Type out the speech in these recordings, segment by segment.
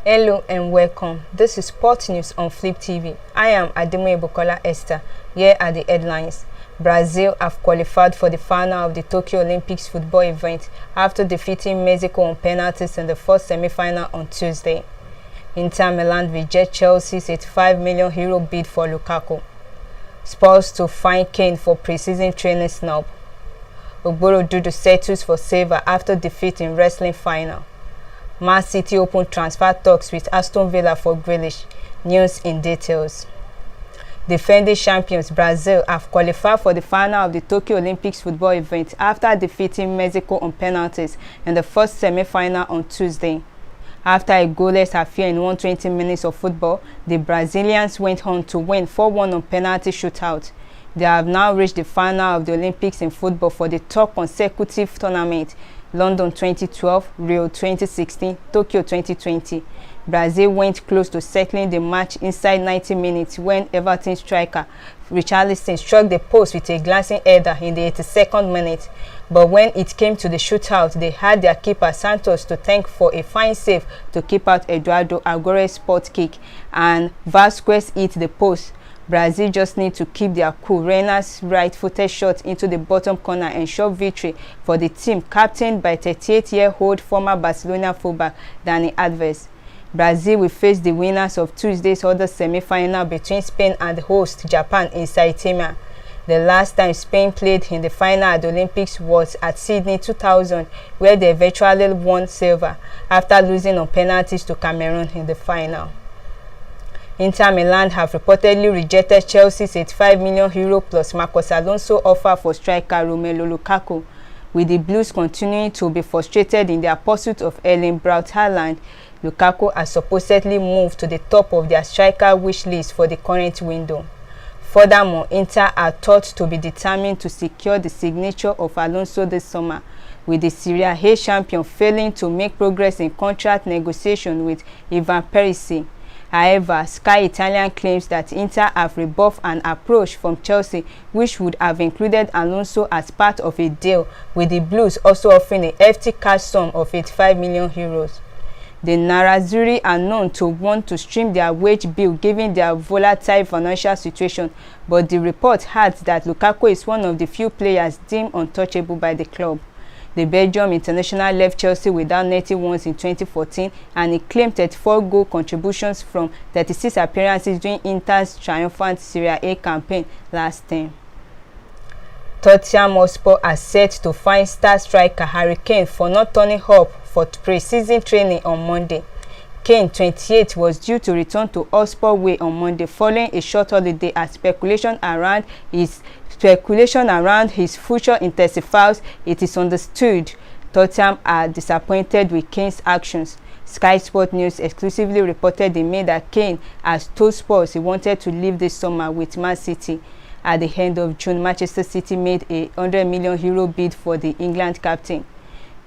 Hello and welcome. This is Sport News on Flip TV. I am Ademoye Bukola Esther. Here are the headlines. Brazil have qualified for the final of the Tokyo Olympics football event after defeating Mexico on penalties in the first semi-final on Tuesday. Inter Milan reject Chelsea's €85 million bid for Lukaku. Spurs to fine Kane for pre-season training snub. Ogborodudu settles for Sevilla after defeat in wrestling final. Man City open transfer talks with Aston Villa for Grealish. News in details. Defending champions Brazil have qualified for the final of the Tokyo Olympics football event after defeating Mexico on penalties in the first semi-final on Tuesday. After a goalless affair in 120 minutes of football, the Brazilians went on to win 4-1 on penalty shootout. They have now reached the final of the Olympics in football for the third consecutive tournament. London 2012, Rio 2016, Tokyo 2020. Brazil went close to settling the match inside 90 minutes when Everton striker Richarlison struck the post with a glancing header in the 82nd minute. But when it came to the shootout, they had their keeper Santos to thank for a fine save to keep out Eduardo Aguirre's spot kick, and Vasquez hit the post. Brazil just need to keep their cool. Reina's right-footed shot into the bottom corner ensured victory for the team, captained by 38-year-old former Barcelona fullback Dani Alves. Brazil will face the winners of Tuesday's other semi-final between Spain and host Japan in Saitama. The last time Spain played in the final at the Olympics was at Sydney 2000, where they eventually won silver after losing on penalties to Cameroon in the final. Inter Milan have reportedly rejected Chelsea's €85 million plus Marcos Alonso offer for striker Romelu Lukaku, with the Blues continuing to be frustrated in their pursuit of Erling Braut Haaland. Lukaku has supposedly moved to the top of their striker wish list for the current window. Furthermore, Inter are thought to be determined to secure the signature of Alonso this summer, with the Serie A champion failing to make progress in contract negotiation with Ivan Perisic. However, Sky Italian claims that Inter have rebuffed an approach from Chelsea, which would have included Alonso as part of a deal, with the Blues also offering a hefty cash sum of €85 million. The Nerazzurri are known to want to stream their wage bill given their volatile financial situation, but the report adds that Lukaku is one of the few players deemed untouchable by the club. The Belgium international left Chelsea without netting once in 2014, and he claimed 34 goal contributions from 36 appearances during Inter's triumphant Serie A campaign last term. Tottenham Hotspur are set to fine star striker Harry Kane for not turning up for pre-season training on Monday. Kane, 28, was due to return to Hotspur Way on Monday following a short holiday as speculation around his future intensifies. It is understood Tottenham are disappointed with Kane's actions. Sky Sport News exclusively reported in May that Kane has told Spurs he wanted to leave this summer with Man City. At the end of June, Manchester City made a €100 million bid for the England captain.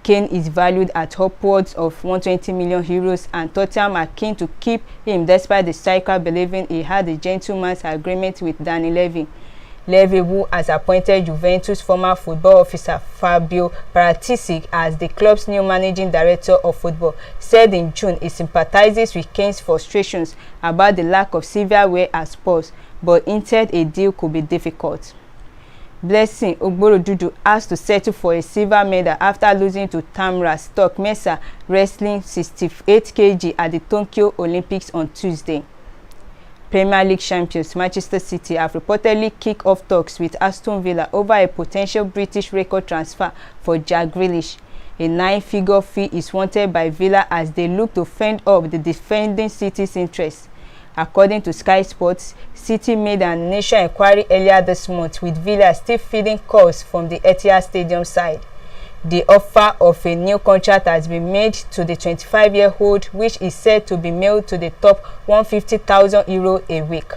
Kane is valued at upwards of €120 million, and Tottenham are keen to keep him despite the striker believing he had a gentleman's agreement with Danny Levy. Levy, who has appointed Juventus former football officer Fabio Paratici as the club's new managing director of football, said in June he sympathizes with Kane's frustrations about the lack of silverware at Spurs, but hinted a deal could be difficult. Blessing Ogborodudu has to settle for a silver medal after losing to Tamara Stock-Mensah wrestling 68 kg at the Tokyo Olympics on Tuesday. Premier League champions Manchester City have reportedly kicked off talks with Aston Villa over a potential British record transfer for Jack Grealish. A 9-figure fee is wanted by Villa as they look to fend off the defending City's interests. According to Sky Sports, City made an initial inquiry earlier this month, with Villa still fielding calls from the Etihad Stadium side. The offer of a new contract has been made to the 25-year-old, which is said to be mailed to the top €150,000 a week.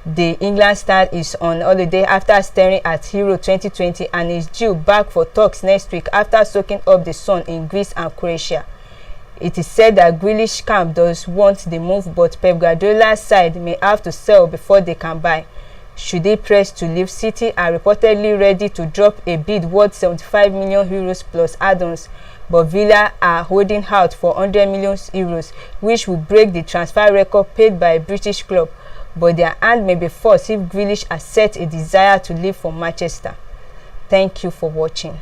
The England star is on holiday after staring at Euro 2020 and is due back for talks next week after soaking up the sun in Greece and Croatia. It is said that Grealish camp does want the move, but Pep Guardiola's side may have to sell before they can buy. should they press to leave. City are reportedly ready to drop a bid worth 75 million euros plus add-ons, but Villa are holding out for 100 million euros, which will break the transfer record paid by a British club, but their hand may be forced if Grealish has set a desire to leave for Manchester. Thank you for watching.